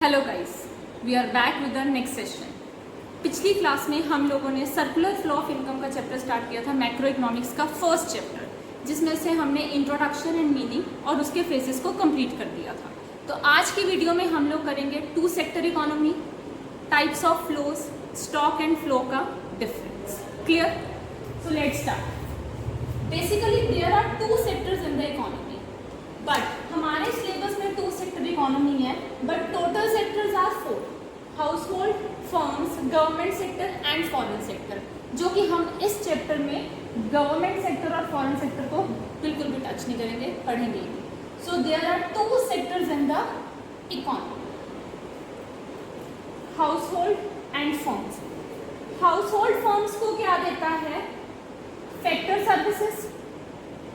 Hello guys, we are back with the next session. पिछली class में हम लोगों ने सर्कुलर फ्लो ऑफ इनकम का चैप्टर स्टार्ट किया था, मैक्रो इकोनॉमिक्स का फर्स्ट चैप्टर, जिसमें से हमने इंट्रोडक्शन एंड मीनिंग और उसके फेजेस को कंप्लीट कर दिया था। तो आज की वीडियो में हम लोग करेंगे two sector economy, types of flows, stock and flow का difference. Clear? So let's start. Basically there are two sectors in the economy, but हमारे सिलेबस में टू सेक्टर इकोनॉमी है, but total sectors are four: household, firms, government sector and foreign sector, जो कि हम इस chapter में गवर्नमेंट सेक्टर और फॉरेन सेक्टर को बिल्कुल भी टच नहीं करेंगे, पढ़ेंगे। So there are two sectors in the economy, household and firms. Household firms को क्या देता है? Factor services.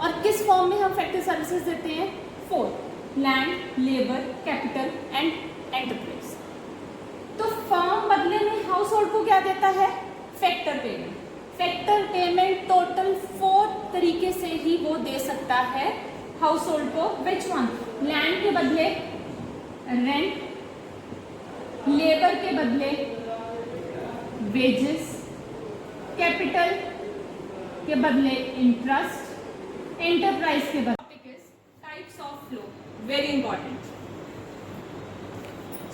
और किस फॉर्म में हम फैक्टर सर्विसेज देते हैं? Four: land, labour, capital and enterprise. तो फर्म बदले में हाउस होल्ड को क्या देता है? Factor payment. Factor payment total four तरीके से ही वो दे सकता है हाउस होल्ड को। Which one? लैंड के बदले रेंट, लेबर के बदले वेजेस, कैपिटल के बदले इंटरेस्ट, एंटरप्राइज के बदले types of flow. Very important.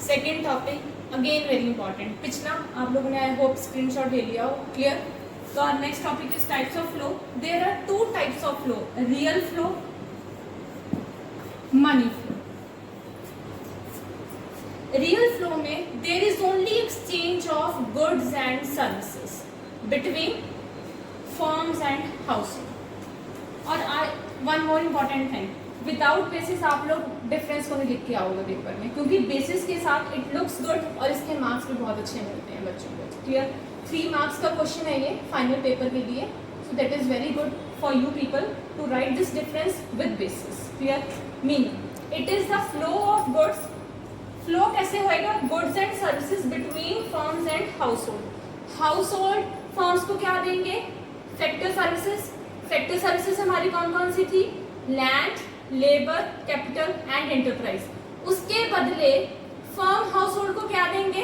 Second topic again very important, पिछला आप लोगों ने आई होप स्क्रीनशॉट ले लिया हो। क्लियर? तो our next topic is types of flow. There are two types of flow: real flow, money flow. Real flow में there is only exchange of goods and services between firms and household. और one more important thing, without basis आप लोग difference को नहीं लिख के आओगे paper में, क्योंकि बेसिस के साथ इट लुक्स गुड और इसके मार्क्स भी बहुत अच्छे मिलते हैं बच्चों को। क्लियर? 3 मार्क्स का क्वेश्चन है ये फाइनल पेपर के लिए, so that is very good for you people to write this difference with basis. Clear? Meaning, it is the flow of goods. Flow कैसे होएगा? Goods and services between firms and household. Household firms को क्या देंगे? Factor services. Factor services हमारी कौन कौन सी थी? Land, labour, capital and enterprise. उसके बदले फर्म हाउस होल्ड को क्या देंगे?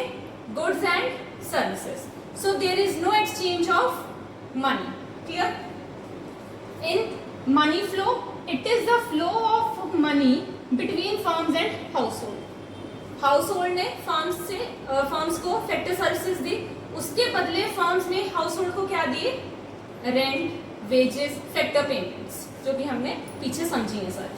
Goods and services. So there is no exchange of money. Clear? In money flow it is the flow of money between firms and household. Household ने firms को factor services दी, उसके बदले firms ने house hold को क्या दिए? Rent, wages, factor payments, जो कि हमने पीछे समझी है sir.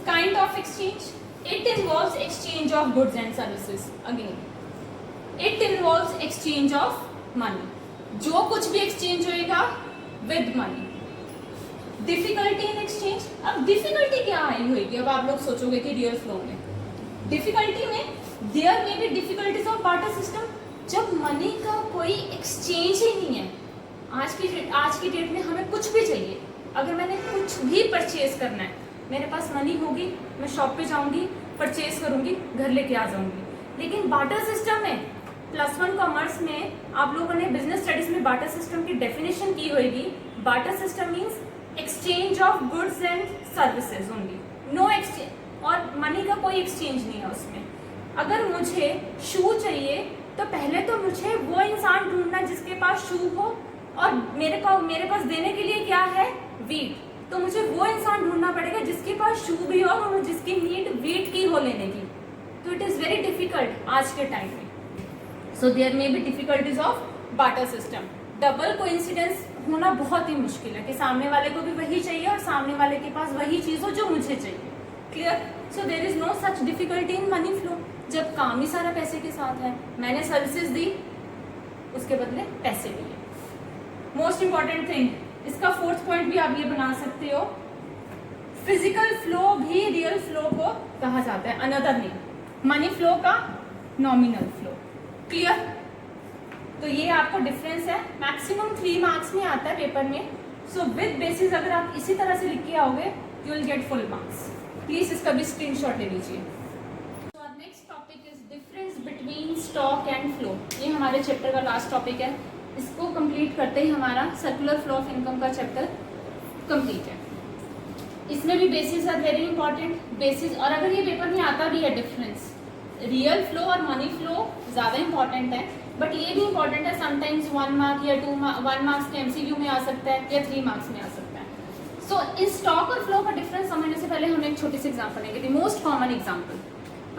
Kind of exchange, it involves exchange of goods and services. Again it involves exchange of money. जो कुछ भी एक्सचेंज होएगा with money. Difficulty in exchange, अब डिफिकल्टी क्या आई होगी? अब आप लोग सोचोगे कि रियल फ्लो में डिफिकल्टी में there may be difficulties of barter system. जब मनी का कोई एक्सचेंज ही नहीं है, आज की डेट में हमें कुछ भी चाहिए, अगर मैंने कुछ भी परचेज करना है, मेरे पास मनी होगी, मैं शॉप पे जाऊंगी, परचेज करूंगी, घर लेके आ जाऊंगी। लेकिन बार्टर सिस्टम में +1 कॉमर्स में आप लोगों ने बिजनेस स्टडीज में बार्टर सिस्टम की डेफिनेशन की होगी। Barter system means exchange of goods and services only, no exchange, और मनी का कोई एक्सचेंज नहीं है उसमें। अगर मुझे शू चाहिए तो पहले तो मुझे वो इंसान ढूंढना जिसके पास शू हो, और मेरे पास देने के लिए क्या है? वीट। तो मुझे वो इंसान ढूंढना पड़ेगा जिसके पास शू भी हो और जिसकी नीड वीट की हो लेने की। तो इट इज वेरी डिफिकल्ट आज के टाइम में। So there may be difficulties of barter system. Double coincidence होना बहुत ही मुश्किल है कि सामने वाले को भी वही चाहिए और सामने वाले के पास वही चीज हो जो मुझे चाहिए। Clear? So there is no such difficulty in money flow. जब काम ही सारा पैसे के साथ है, मैंने सर्विसेज दी, उसके बदले पैसे लिए। मोस्ट इंपॉर्टेंट थिंग, इसका फोर्थ पॉइंट भी आप ये बना सकते हो, फिजिकल फ्लो भी रियल फ्लो को कहा जाता है, अनदर नेम मनी फ्लो का नॉमिनल फ्लो। क्लियर? तो ये आपका डिफरेंस है, मैक्सिमम 3 मार्क्स में आता है पेपर में। सो विद बेसिस अगर आप इसी तरह से लिख के आओगे, you will get full marks. Please इसका भी स्क्रीनशॉट ले लीजिए। So next topic is difference between stock and flow. ये हमारे चैप्टर का लास्ट टॉपिक है। इसको कंप्लीट करते ही हमारा सर्कुलर फ्लो ऑफ इनकम का चैप्टर कंप्लीट है। इसमें भी basis are very important. Basis, और अगर ये पेपर में आता भी है डिफरेंस, रियल फ्लो और मनी फ्लो ज़्यादा इंपॉर्टेंट है, बट ये भी इंपॉर्टेंट है, समटाइम्स 1 मार्क या 1 मार्क्स के एमसीक्यू में आ सकता है या 3 मार्क्स में आ सकता है। सो इस स्टॉक और फ्लो का डिफरेंस समझने से पहले हमने एक छोटी सी एग्जांपल लेंगे, द मोस्ट कॉमन एग्जांपल।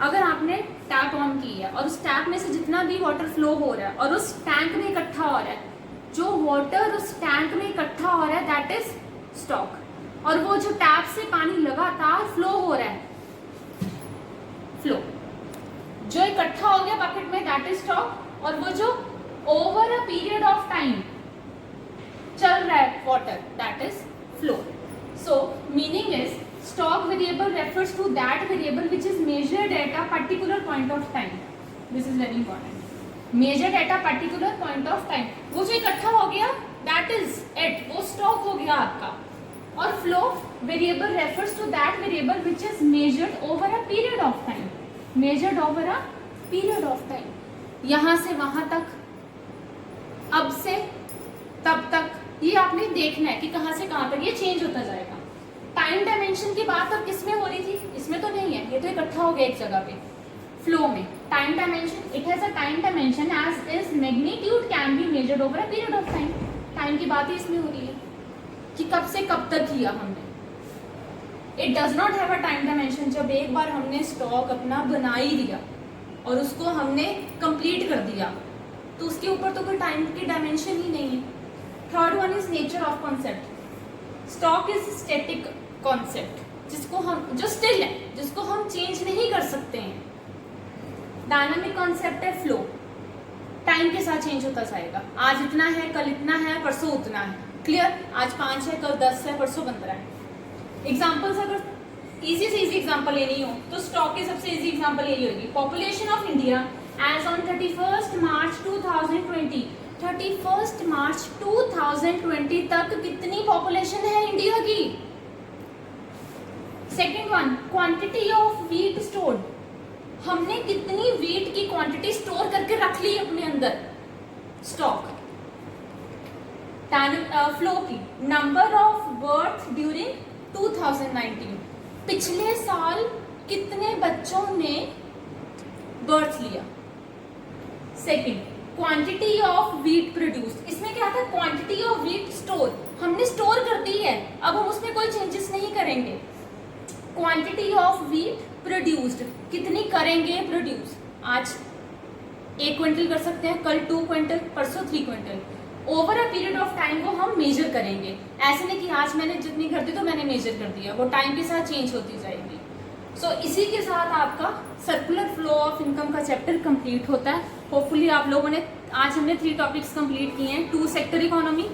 अगर आपने टैप ऑन की है और उस टैप में से जितना भी वाटर फ्लो हो रहा है और उस टैंक में इकट्ठा हो रहा है, जो वाटर उस टैंक में इकट्ठा हो रहा है दैट इज स्टॉक, और वो जो टैप से पानी लगातार फ्लो हो रहा है, फ्लो, जो इकट्ठा हो गया बकेट में दैट इज स्टॉक, और वो जो over a period of time चल रहा है water that is flow. So meaning is stock variable refers to that variable which is measured at a particular point of time. This is very important. Measured at a particular point of time. वो जो इकट्ठा हो गया that is it, वो stock हो गया आपका। और flow variable refers to that variable which is measured over a period of time. Measured over a period of time. यहाँ से वहां तक, अब से तब तक, ये आपने देखना है कि कहाँ से कहाँ तक ये चेंज होता जाएगा। टाइम डायमेंशन की बात अब किसमें हो रही थी, इसमें तो नहीं है, ये तो इकट्ठा हो गया एक जगह पे। फ्लो में time dimension, it has a time dimension as is magnitude can be measured over a period of time. Time की बात ही इसमें हो रही है कि कब से कब तक किया हमने। It does not have a time dimension. जब एक बार हमने स्टॉक अपना बना ही दिया और उसको हमने कंप्लीट कर दिया तो उसके ऊपर तो कोई टाइम की डायमेंशन ही नहीं है। Third one is nature of concept. Stock is static concept, जिसको हम, जो स्टिल है, जिसको हम चेंज नहीं कर सकते हैं। डायनामिक कॉन्सेप्ट है फ्लो, टाइम के साथ चेंज होता जाएगा। आज इतना है, कल इतना है, परसों उतना है। क्लियर? आज 5 है, कल 10 है, परसों 15 है। एग्जाम्पल्स अगर इजी से इजी एग्जाम्पल लेनी हो तो स्टॉक की सबसे इजी एग्जाम्पल यही होगी। Population of India as on 31 मार्च 2020, 31 मार्च 2020 तक कितनी पॉपुलेशन है इंडिया की। Second one, quantity of wheat stored, हमने कितनी वीट की क्वांटिटी स्टोर करके रख ली अपने अंदर, स्टॉक। फ्लो की नंबर ऑफ बर्थ ड्यूरिंग 2019, पिछले साल कितने बच्चों ने बर्थ लिया। Second, quantity of wheat produced, इसमें क्या था, क्वांटिटी ऑफ वीट स्टोर, हमने स्टोर कर दी है, अब हम उसमें कोई चेंजेस नहीं करेंगे। क्वांटिटी ऑफ वीट प्रोड्यूस्ड, कितनी करेंगे प्रोड्यूस, आज 1 क्विंटल कर सकते हैं, कल 2 क्विंटल, परसों 3 quintal. Over a period of time वो हम मेजर करेंगे, ऐसे नहीं कि आज मैंने जितनी कर दी तो मैंने मेजर कर दिया, वो टाइम के साथ चेंज होती जाएगी। सो इसी के साथ आपका सर्कुलर फ्लो ऑफ इनकम का चैप्टर कंप्लीट होता है। होपफुली आप लोगों ने, आज हमने 3 टॉपिक्स कंप्लीट किए हैं। 2 sector economy,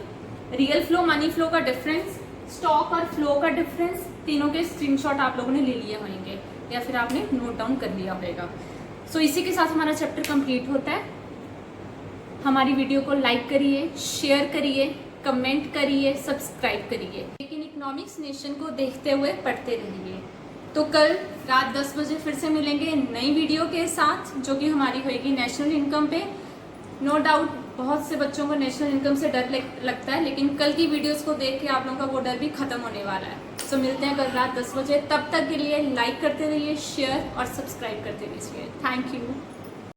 real flow money flow का डिफरेंस, स्टॉक और फ्लो का डिफरेंस, तीनों के स्क्रीनशॉट आप लोगों ने ले लिए होंगे या फिर आपने नोट डाउन कर लिया होगा। सो इसी के साथ हमारा चैप्टर कंप्लीट होता है। हमारी वीडियो को लाइक करिए, शेयर करिए, कमेंट करिए, सब्सक्राइब करिए, लेकिन इकोनॉमिक्स नेशन को देखते हुए पढ़ते रहिए। तो कल रात 10 बजे फिर से मिलेंगे नई वीडियो के साथ, जो कि हमारी होगी नेशनल इनकम पे। नो डाउट बहुत से बच्चों को नेशनल इनकम से डर लगता है, लेकिन कल की वीडियोस को देख के आप लोगों का वो डर भी खत्म होने वाला है। सो मिलते हैं कल रात 10 बजे। तब तक के लिए लाइक करते रहिए, शेयर और सब्सक्राइब करते रहिए। Thank you.